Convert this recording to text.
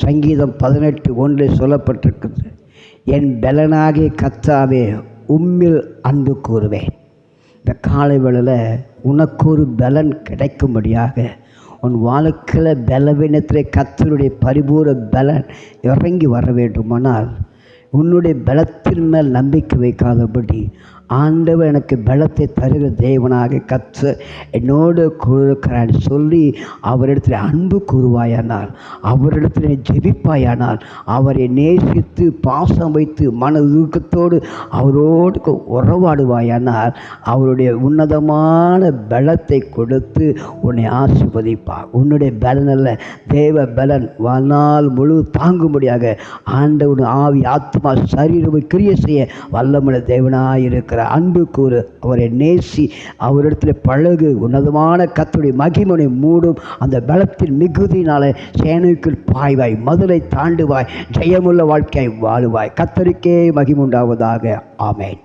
சங்கீதம் 18:1 சொல்லப்பட்டிருக்குது, என் பலனாகிய கர்த்தாவே உம்மில் அன்பு கூறுவேன். இந்த காலை வேளையில் உனக்கு ஒரு பலன் கிடைக்கும்படியாக உன் வாழ்க்கையில் பலவீனத்திலே கர்த்தருடைய பரிபூரண பலன் இறங்கி வர வேண்டுமானால் உன்னுடைய பலத்தின் மேல் நம்பிக்கை வைக்காதபடி, ஆண்டவர் எனக்கு பலத்தை தருகிற தேவனாக கர்த்தர் என்னோடு கொடுக்கிறான்னு சொல்லி அவரிடத்தில் அன்பு கூறுவாயானால், அவரிடத்தில் ஜெபிப்பாயானால், அவரை நேசித்து பாசம் வைத்து மன ஊக்கத்தோடு அவரோடு உறவாடுவாயானால் அவருடைய உன்னதமான பலத்தை கொடுத்து உன்னை ஆசீர்வதிப்பார். உன்னுடைய பலனல்ல, தேவ பலன் வாழ்நாள் முழு தாங்கும்படியாக ஆண்டவர் ஆவி ஆத்மா சரீரம் கிரியை செய்ய வல்லமுள்ள தேவனாயிருக்கிறார். அன்பு கூறு, அவரை நேசி, அவரிடத்தில் பழகு. உன்னதமான கர்த்தருடைய மகிமையை மூடும் அந்த பலத்தின் மிகுதியினால சேனைக்குள் பாய்வாய், மதுரை தாண்டுவாய், ஜெயமுள்ள வாழ்க்கையை வாழுவாய். கர்த்தருக்கே மகிமை உண்டாவதாக. ஆமென்.